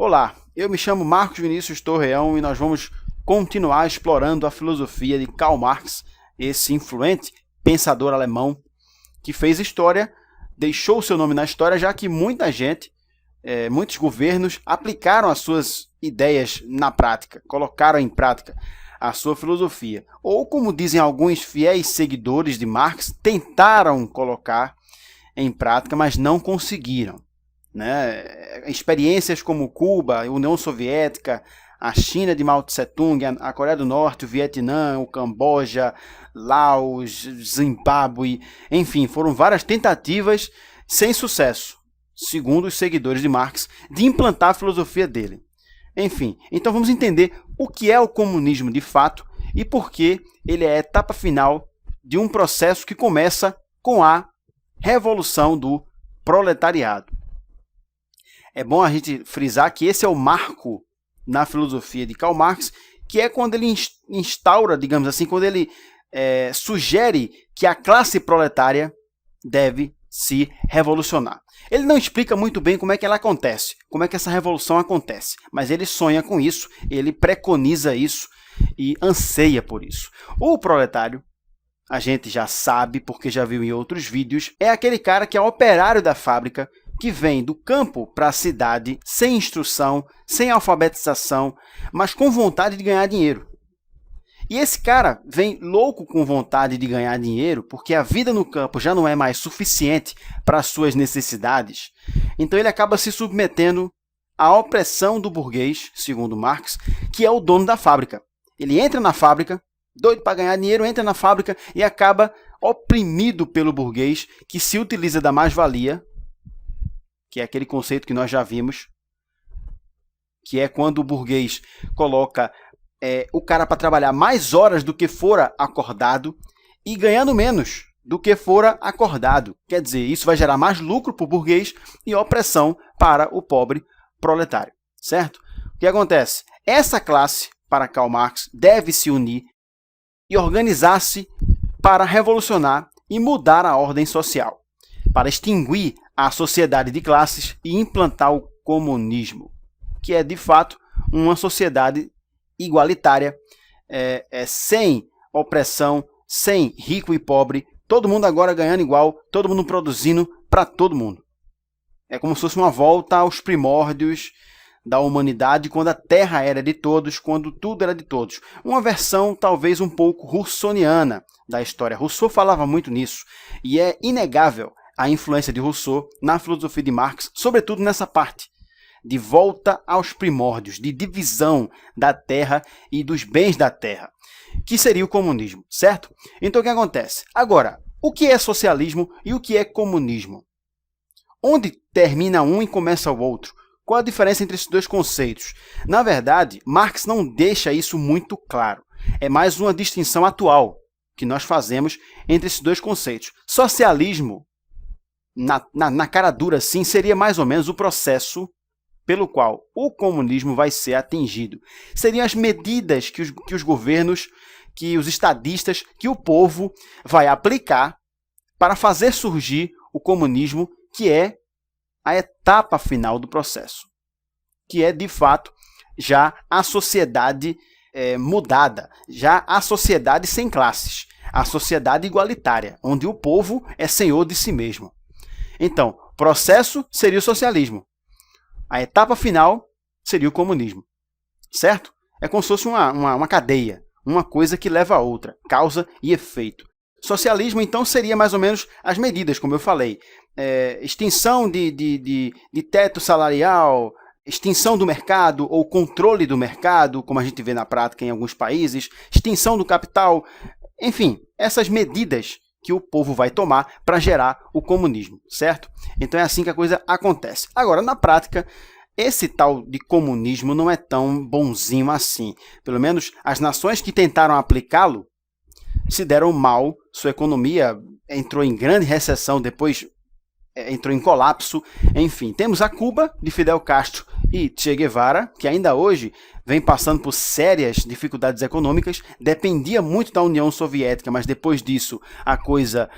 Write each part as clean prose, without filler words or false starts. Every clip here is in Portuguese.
Olá, eu me chamo Marcos Vinícius Torreão e nós vamos continuar explorando a filosofia de Karl Marx, esse influente pensador alemão que fez história, deixou seu nome na história, já que muita gente, muitos governos aplicaram as suas ideias na prática, colocaram em prática a sua filosofia. Ou, como dizem alguns fiéis seguidores de Marx, tentaram colocar em prática, mas não conseguiram. Experiências como Cuba, a União Soviética, a China de Mao Tse-tung, a Coreia do Norte, o Vietnã, o Camboja, Laos, Zimbábue, enfim, foram várias tentativas sem sucesso, segundo os seguidores de Marx, de implantar a filosofia dele. Enfim, então vamos entender o que é o comunismo de fato e por que ele é a etapa final de um processo que começa com a revolução do proletariado. É bom a gente frisar que esse é o marco na filosofia de Karl Marx, que é quando ele instaura, digamos assim, quando ele sugere que a classe proletária deve se revolucionar. Ele não explica muito bem como é que ela acontece, como é que essa revolução acontece, mas ele sonha com isso, ele preconiza isso e anseia por isso. O proletário, a gente já sabe, porque já viu em outros vídeos, é aquele cara que é operário da fábrica, que vem do campo para a cidade, sem instrução, sem alfabetização, mas com vontade de ganhar dinheiro. E esse cara vem louco com vontade de ganhar dinheiro, porque a vida no campo já não é mais suficiente para as suas necessidades. Então ele acaba se submetendo à opressão do burguês, segundo Marx, que é o dono da fábrica. Ele entra na fábrica, doido para ganhar dinheiro, entra na fábrica e acaba oprimido pelo burguês, que se utiliza da mais-valia, que é aquele conceito que nós já vimos, que é quando o burguês coloca o cara para trabalhar mais horas do que fora acordado e ganhando menos do que fora acordado. Quer dizer, isso vai gerar mais lucro para o burguês e opressão para o pobre proletário, certo? O que acontece? Essa classe, para Karl Marx, deve se unir e organizar-se para revolucionar e mudar a ordem social, para extinguir a sociedade de classes e implantar o comunismo, que é, de fato, uma sociedade igualitária, sem opressão, sem rico e pobre, todo mundo agora ganhando igual, todo mundo produzindo para todo mundo. É como se fosse uma volta aos primórdios da humanidade, quando a Terra era de todos, quando tudo era de todos. Uma versão talvez um pouco russoniana da história. Rousseau falava muito nisso, e é inegável a influência de Rousseau na filosofia de Marx, sobretudo nessa parte de volta aos primórdios, de divisão da terra e dos bens da terra, que seria o comunismo, certo? Então o que acontece? Agora, o que é socialismo e o que é comunismo? Onde termina um e começa o outro? Qual a diferença entre esses dois conceitos? Na verdade, Marx não deixa isso muito claro. É mais uma distinção atual que nós fazemos entre esses dois conceitos. Socialismo, na cara dura, sim, seria mais ou menos o processo pelo qual o comunismo vai ser atingido. Seriam as medidas que os governos, que os estadistas, que o povo vai aplicar para fazer surgir o comunismo, que é a etapa final do processo, que é, de fato, já a sociedade mudada, já a sociedade sem classes, a sociedade igualitária, onde o povo é senhor de si mesmo. Então, processo seria o socialismo. A etapa final seria o comunismo, certo? É como se fosse uma cadeia, uma coisa que leva a outra, causa e efeito. Socialismo, então, seria mais ou menos as medidas, como eu falei. Extinção de teto salarial, extinção do mercado ou controle do mercado, como a gente vê na prática em alguns países, extinção do capital, enfim, essas medidas que o povo vai tomar para gerar o comunismo, certo? Então é assim que a coisa acontece. Agora, na prática, esse tal de comunismo não é tão bonzinho assim. Pelo menos as nações que tentaram aplicá-lo se deram mal, sua economia entrou em grande recessão, depois entrou em colapso. Enfim, temos a Cuba, de Fidel Castro e Che Guevara, que ainda hoje vem passando por sérias dificuldades econômicas, dependia muito da União Soviética, mas depois disso a coisa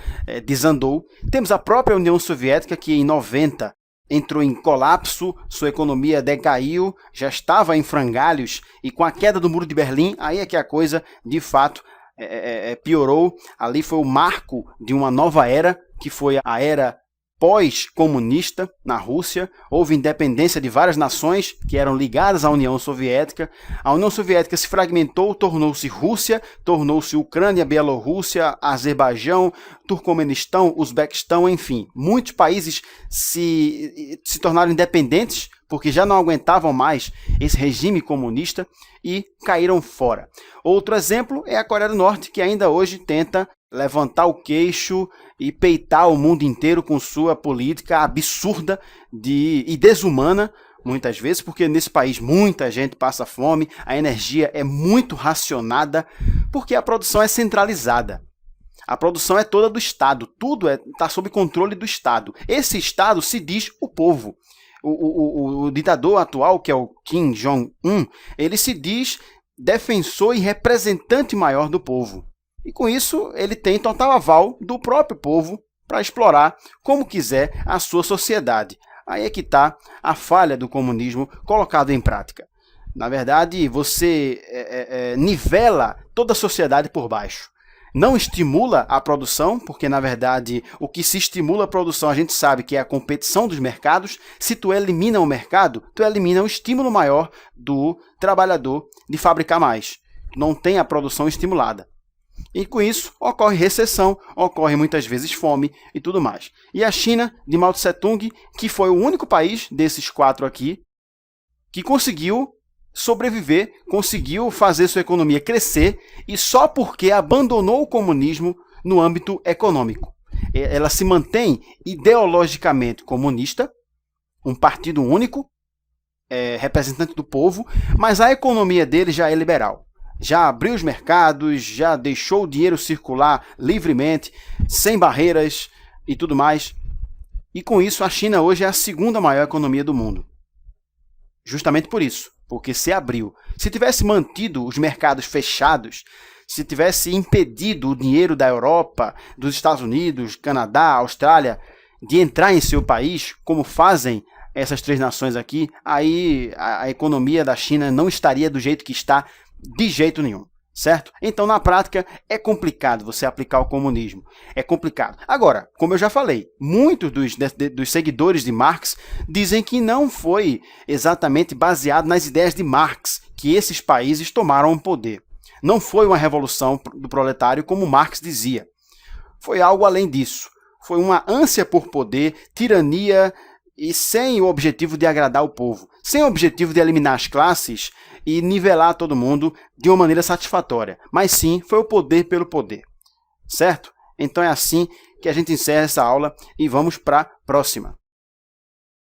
desandou. Temos a própria União Soviética, que em 90 entrou em colapso, sua economia decaiu, já estava em frangalhos, e com a queda do Muro de Berlim, aí é que a coisa, de fato, piorou. Ali foi o marco de uma nova era, que foi a era pós-comunista na Rússia. Houve independência de várias nações que eram ligadas à União Soviética. A União Soviética se fragmentou, tornou-se Rússia, tornou-se Ucrânia, Bielorrússia, Azerbaijão, Turcomenistão, Uzbequistão, enfim. Muitos países se tornaram independentes porque já não aguentavam mais esse regime comunista e caíram fora. Outro exemplo é a Coreia do Norte, que ainda hoje tenta levantar o queixo e peitar o mundo inteiro com sua política absurda e desumana, muitas vezes, porque nesse país muita gente passa fome, a energia é muito racionada, porque a produção é centralizada. A produção é toda do Estado, tudo está sob controle do Estado. Esse Estado se diz o povo. O ditador atual, que é o Kim Jong-un, ele se diz defensor e representante maior do povo. E com isso, ele tem total aval do próprio povo para explorar como quiser a sua sociedade. Aí é que está a falha do comunismo colocado em prática. Na verdade, você nivela toda a sociedade por baixo. Não estimula a produção, porque na verdade o que se estimula a produção a gente sabe que é a competição dos mercados. Se tu elimina o mercado, tu elimina o estímulo maior do trabalhador de fabricar mais. Não tem a produção estimulada. E com isso ocorre recessão, ocorre muitas vezes fome e tudo mais. E a China, de Mao Tse-tung, que foi o único país desses 4 aqui que conseguiu sobreviver, conseguiu fazer sua economia crescer, e só porque abandonou o comunismo no âmbito econômico. Ela se mantém ideologicamente comunista, um partido único, representante do povo, mas a economia dele já é liberal. Já abriu os mercados, já deixou o dinheiro circular livremente, sem barreiras e tudo mais. E com isso a China hoje é a segunda maior economia do mundo. Justamente por isso, porque se abriu. Se tivesse mantido os mercados fechados, se tivesse impedido o dinheiro da Europa, dos Estados Unidos, Canadá, Austrália, de entrar em seu país, como fazem essas 3 nações aqui, aí a economia da China não estaria do jeito que está, de jeito nenhum, certo? Então, na prática, é complicado você aplicar o comunismo. É complicado. Agora, como eu já falei, muitos dos seguidores de Marx dizem que não foi exatamente baseado nas ideias de Marx que esses países tomaram o poder. Não foi uma revolução do proletário como Marx dizia. Foi algo além disso. Foi uma ânsia por poder, tirania, e sem o objetivo de agradar o povo, sem o objetivo de eliminar as classes e nivelar todo mundo de uma maneira satisfatória, mas sim foi o poder pelo poder, certo? Então é assim que a gente encerra essa aula e vamos para a próxima.